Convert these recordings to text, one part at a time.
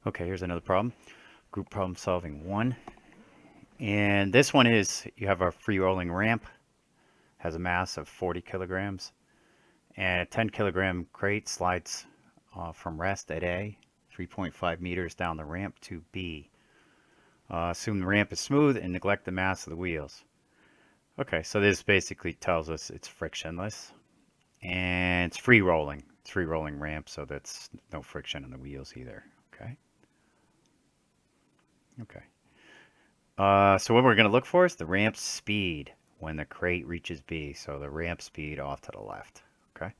Okay, here's another problem. Group problem solving one. And this one is you have a free rolling ramp, has a mass of 40 kilograms, and a 10 kilogram crate slides from rest at A, 3.5 meters down the ramp to B. Assume the ramp is smooth and neglect the mass of the wheels. Okay, so this basically tells us it's frictionless and it's free rolling. It's free rolling ramp, so that's no friction on the wheels either. Okay. Okay. So what we're going to look for is the ramp speed when the crate reaches B. So the ramp speed off to the left. Okay.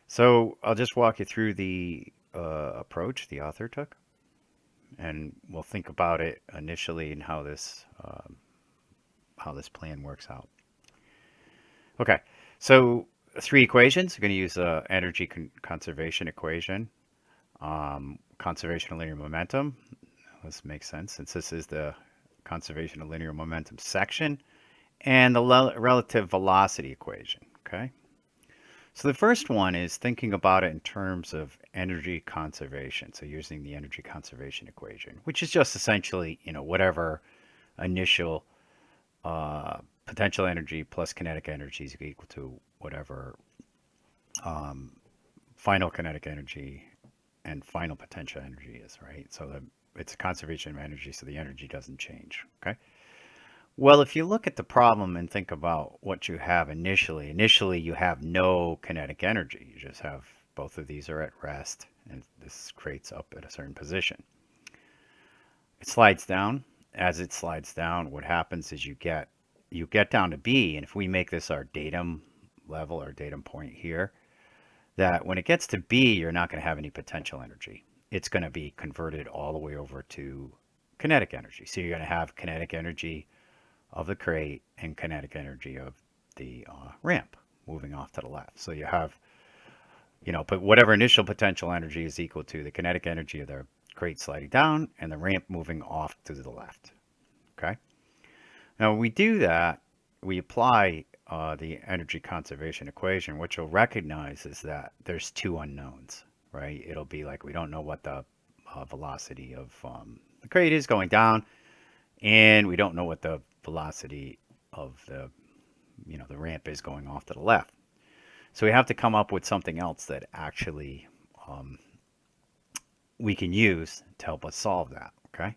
So I'll just walk you through the approach the author took, and we'll think about it initially and how this plan works out. Okay. So three equations. We're going to use a energy conservation equation, conservation of linear momentum. This makes sense since this is the conservation of linear momentum section, and the relative velocity equation. Okay. So the first one is thinking about it in terms of energy conservation. So using the energy conservation equation, which is just essentially, whatever initial potential energy plus kinetic energy is equal to whatever um, final kinetic energy and final potential energy is, right? So it's a conservation of energy, so the energy doesn't change. Okay. Well, if you look at the problem and think about what you have initially you have no kinetic energy. You just have both of these are at rest, and this creates up at a certain position. It slides down. As it slides down, what happens is you get down to B, and if we make this our datum level, our datum point here, that when it gets to B, you're not going to have any potential energy. It's going to be converted all the way over to kinetic energy. So you're going to have kinetic energy of the crate and kinetic energy of the ramp moving off to the left. So you have, but whatever initial potential energy is equal to the kinetic energy of the crate sliding down and the ramp moving off to the left. Okay. Now when we do that, we apply the energy conservation equation. What you'll recognize is that there's two unknowns, right? It'll be like we don't know what the velocity of the crate is going down, and we don't know what the velocity of the ramp is going off to the left. So we have to come up with something else that actually um, we can use to help us solve that. Okay.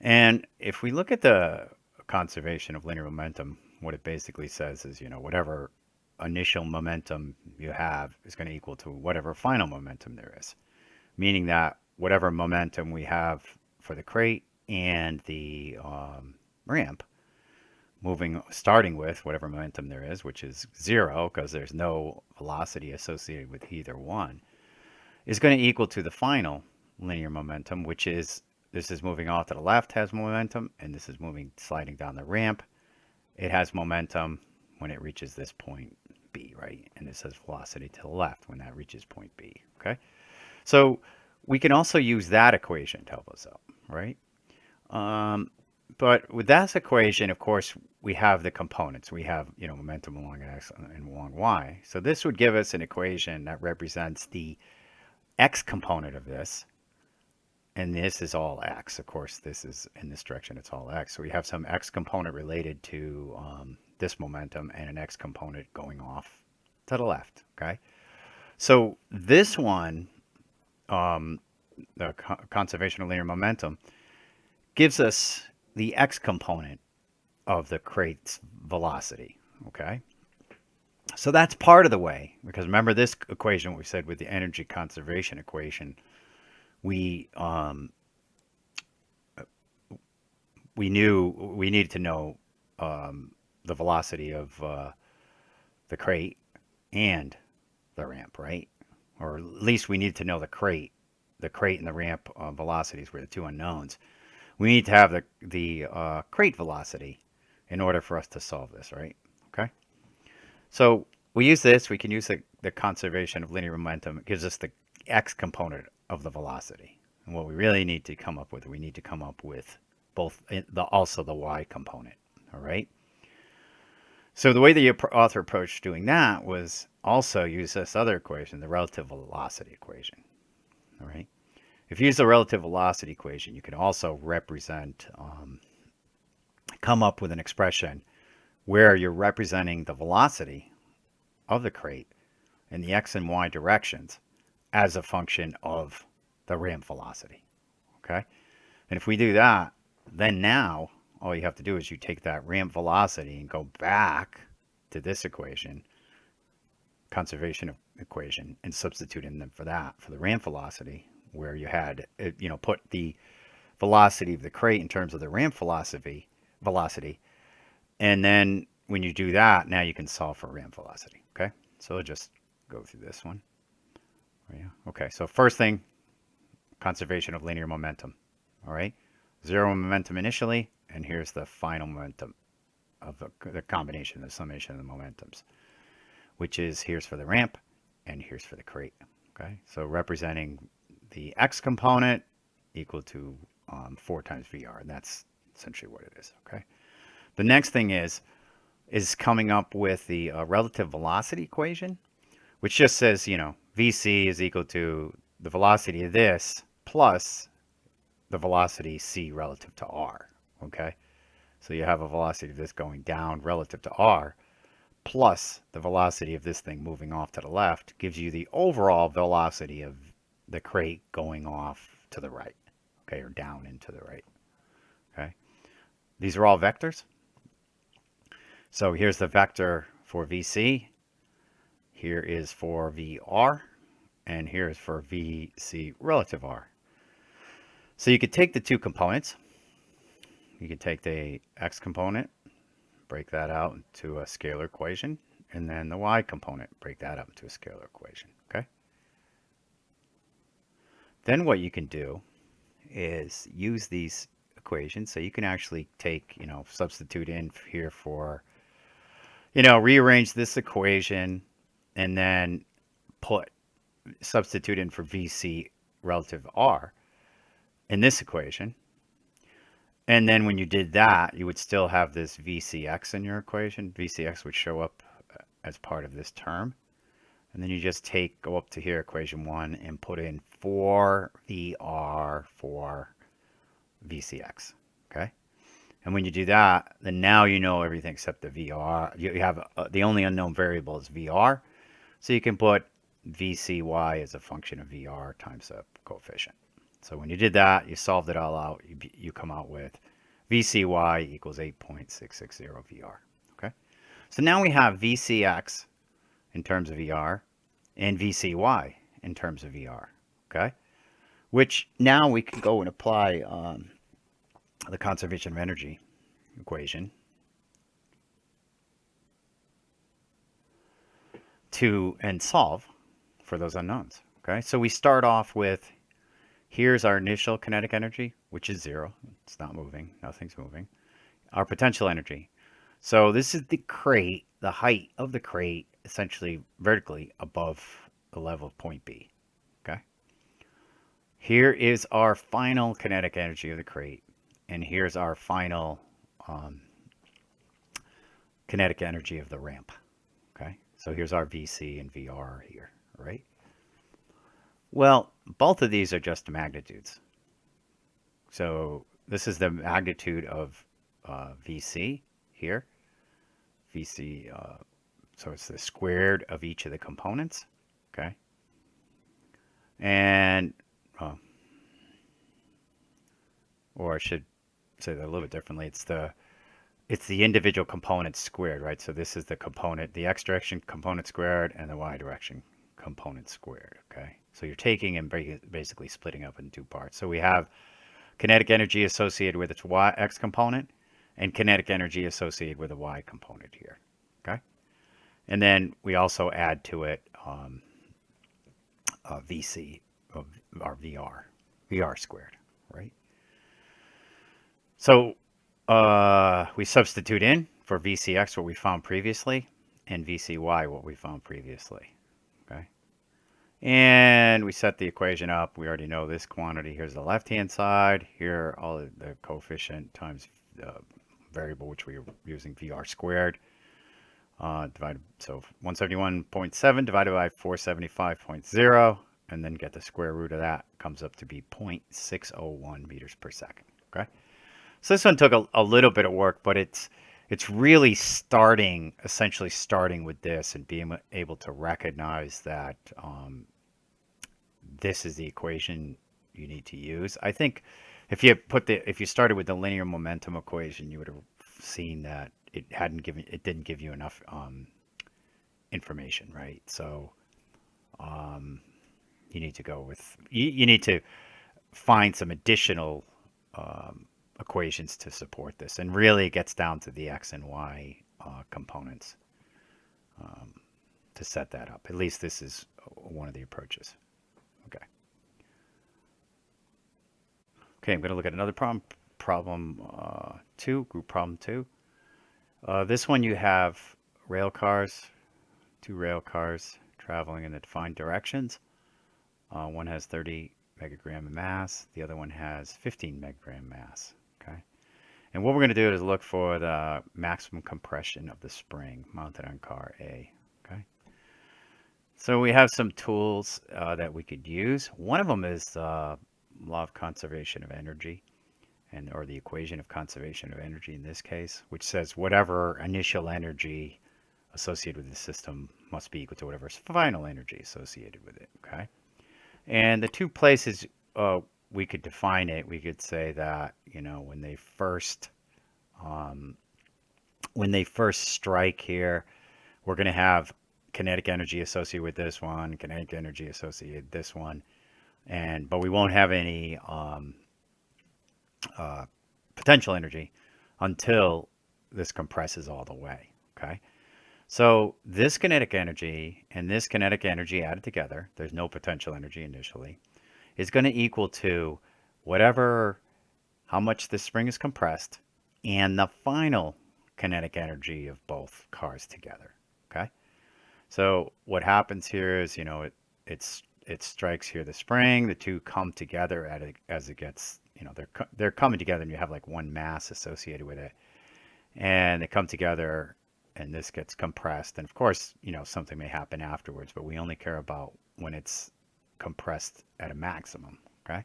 And if we look at the conservation of linear momentum, what it basically says is, whatever initial momentum you have is going to equal to whatever final momentum there is, meaning that whatever momentum we have for the crate and the ramp, starting with whatever momentum there is, which is zero because there's no velocity associated with either one, is going to equal to the final linear momentum, which is this is moving off to the left has momentum, and this is moving sliding down the ramp. It has momentum when it reaches this point B, right? And this has velocity to the left when that reaches point B, okay? So we can also use that equation to help us out, right? But with that equation, of course, we have the components. We have, momentum along x and along y. So this would give us an equation that represents the x component of this, and this is all x. Of course, this is in this direction, it's all x. So we have some x component related to this momentum and an x component going off to the left, okay? So this one, the conservation of linear momentum, gives us the x component of the crate's velocity, okay? So that's part of the way, because remember this equation, what we said with the energy conservation equation, we knew we needed to know the velocity of the crate and the ramp, right? Or at least we needed to know the crate and the ramp velocities were the two unknowns. We need to have the crate velocity in order for us to solve this, right? Okay. So we use this. We can use the conservation of linear momentum. It gives us the x component of the velocity. And what we really need to come up with, we need to come up with both also the y component. All right. So the way the author approached doing that was also use this other equation, the relative velocity equation. All right. If you use the relative velocity equation, you can also come up with an expression where you're representing the velocity of the crate in the x and y directions as a function of the ramp velocity. Okay? And if we do that, then now all you have to do is you take that ramp velocity and go back to this equation, conservation equation, and substitute in them for that, for the ramp velocity, where you had, put the velocity of the crate in terms of the ramp velocity. And then when you do that, now you can solve for ramp velocity. Okay? So we'll just go through this one. Yeah. Okay, so first thing, conservation of linear momentum. All right? Zero momentum initially, and here's the final momentum of the combination, the summation of the momentums, which is here's for the ramp and here's for the crate. Okay, so representing the x component equal to 4 times VR, and that's essentially what it is. Okay, the next thing is coming up with the relative velocity equation, which just says, VC is equal to the velocity of this plus the velocity c relative to r. Okay, so you have a velocity of this going down relative to r plus the velocity of this thing moving off to the left gives you the overall velocity of the crate going off to the right, okay, or down and to the right. Okay, these are all vectors. So here's the vector for VC, here is for VR, and here is for VC relative R. So you could take the two components. You could take the x component, break that out into a scalar equation, and then the y component, break that out into a scalar equation. Okay. Then what you can do is use these equations. So you can actually take, substitute in here for, rearrange this equation and then substitute in for VC relative R in this equation. And then when you did that, you would still have this VCX in your equation. VCX would show up as part of this term. And then you just go up to here, equation 1, and put in 4VR for VCX. Okay? And when you do that, then now you know everything except the VR. You have the only unknown variable is VR. So you can put VCY as a function of VR times the coefficient. So when you did that, you solved it all out, you come out with VCY equals 8.660 VR. Okay? So now we have VCX in terms of VR and VCY in terms of VR. Okay? Which now we can go and apply the conservation of energy equation and solve for those unknowns. Okay? So we start off with, here's our initial kinetic energy, which is 0. It's not moving. Nothing's moving. Our potential energy. So this is the crate, the height of the crate, essentially vertically above the level of point B. Okay. Here is our final kinetic energy of the crate. And here's our final kinetic energy of the ramp. Okay. So here's our VC and VR here, right? Well, both of these are just magnitudes. So this is the magnitude of VC here. VC, so it's the squared of each of the components. Okay. And, or I should say that a little bit differently. It's the individual components squared, right? So this is the component, the x direction component squared and the y direction component squared. Okay. So you're taking and basically splitting up in two parts. So we have kinetic energy associated with its x component and kinetic energy associated with the y component here. Okay. And then we also add to it VC of our VR squared, right? So we substitute in for VCX what we found previously and VCY what we found previously. Okay. And we set the equation up. We already know this quantity. Here's the left-hand side. Here, all of the coefficient times the variable, which we are using, VR squared. So 171.7 divided by 475.0 and then get the square root of that, comes up to be 0.601 meters per second. Okay. So this one took a little bit of work, but it's really essentially starting with this and being able to recognize that this is the equation you need to use. I think if you started with the linear momentum equation, you would have seen that it didn't give you enough information, right? So you need to go with you need to find some additional equations to support this, and really it gets down to the x and y components to set that up. At least this is one of the approaches. Okay. Okay, I'm going to look at another problem. Problem 2, group problem 2. This one you have rail cars, 2 rail cars traveling in the defined directions. One has 30 megagram mass, the other one has 15 megagram mass. Okay, and what we're going to do is look for the maximum compression of the spring mounted on car A. Okay, so we have some tools that we could use. One of them is law of conservation of energy, or the equation of conservation of energy in this case, which says whatever initial energy associated with the system must be equal to whatever final energy associated with it. Okay, and the two places we could define it, we could say that when they first strike here, we're going to have kinetic energy associated with this one, kinetic energy associated with this one, but we won't have any potential energy until this compresses all the way. Okay, so this kinetic energy and this kinetic energy added together, there's no potential energy initially, is going to equal to how much the spring is compressed and the final kinetic energy of both cars together. Okay, so what happens here is it strikes here the spring, the two come together as it gets, they're coming together, and you have like one mass associated with it, and they come together and this gets compressed, and of course something may happen afterwards, but we only care about when it's compressed at a maximum. Okay,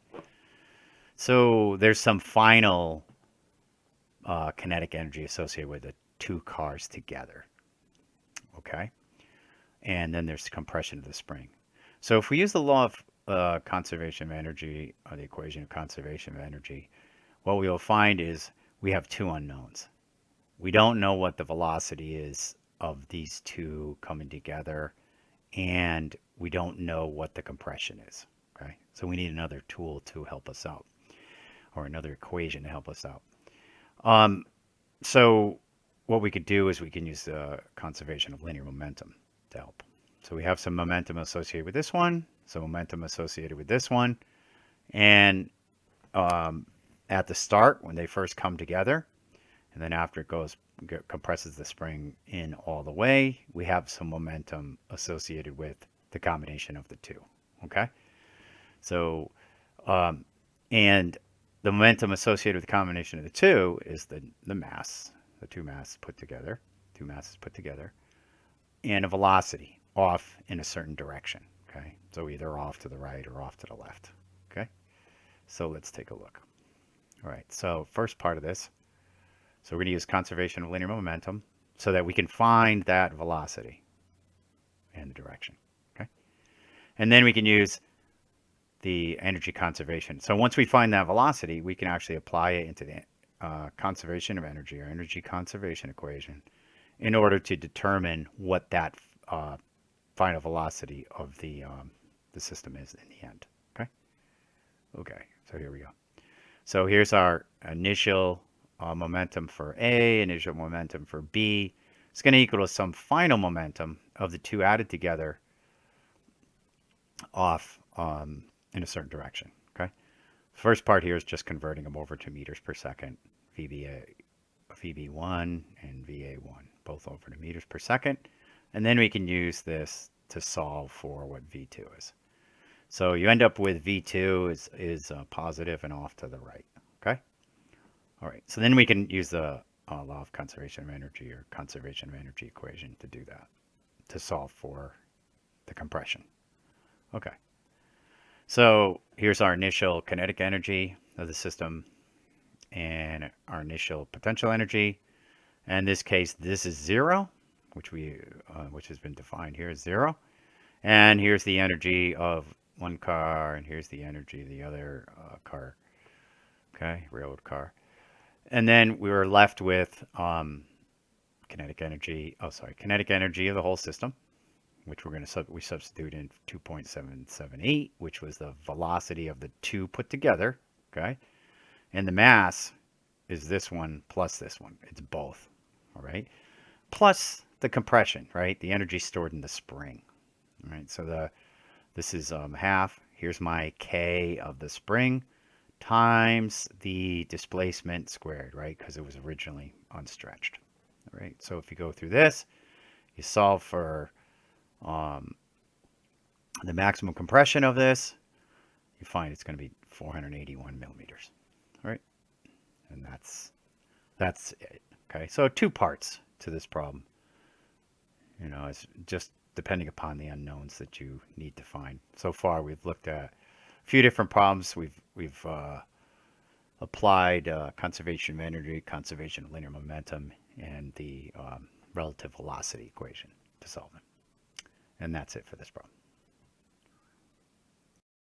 so there's some final kinetic energy associated with the two cars together. Okay, and then there's compression of the spring. So if we use the law of conservation of energy, or the equation of conservation of energy, what we will find is we have two unknowns. We don't know what the velocity is of these two coming together, and we don't know what the compression is. Okay, so we need another tool to help us out, or another equation to help us out. So what we could do is we can use the conservation of linear momentum to help. So we have some momentum associated with this one, some momentum associated with this one, and at the start, when they first come together, and then after it compresses the spring in all the way, we have some momentum associated with the combination of the two. Okay, so and the momentum associated with the combination of the two is the mass, the two masses put together, and a velocity off in a certain direction. Okay, so either off to the right or off to the left. Okay, so let's take a look. All right, so first part of this, so we're going to use conservation of linear momentum so that we can find that velocity and the direction. Okay, and then we can use the energy conservation. So once we find that velocity, we can actually apply it into the conservation of energy, or energy conservation equation, in order to determine what that final velocity of the system is in the end. Okay. Okay. So here we go. So here's our initial momentum for A, initial momentum for B. It's going to equal to some final momentum of the two added together off in a certain direction. Okay. First part here is just converting them over to meters per second, VB1 and VA1, both over to meters per second. And then we can use this to solve for what V2 is. So you end up with V2 is positive and off to the right. Okay. All right. So then we can use the law of conservation of energy, or conservation of energy equation, to do that, to solve for the compression. Okay. So here's our initial kinetic energy of the system and our initial potential energy. And in this case, this is zero, which has been defined here as zero. And here's the energy of one car, and here's the energy of the other car. Okay, railroad car. And then we were left with kinetic energy. Oh, sorry, kinetic energy of the whole system, which we substitute in 2.778, which was the velocity of the two put together. Okay, and the mass is this one plus this one. It's both. All right, plus the compression. Right, the energy stored in the spring. All right, so this is half. Here's my K of the spring times the displacement squared, right? Because it was originally unstretched. All right, so if you go through this, you solve for um, the maximum compression of this, you find it's going to be 481 millimeters. All right, and that's it. Okay, so two parts to this problem. You know, it's just depending upon the unknowns that you need to find. So far, we've looked at a few different problems. We've applied conservation of energy, conservation of linear momentum, and the relative velocity equation to solve them. And that's it for this problem.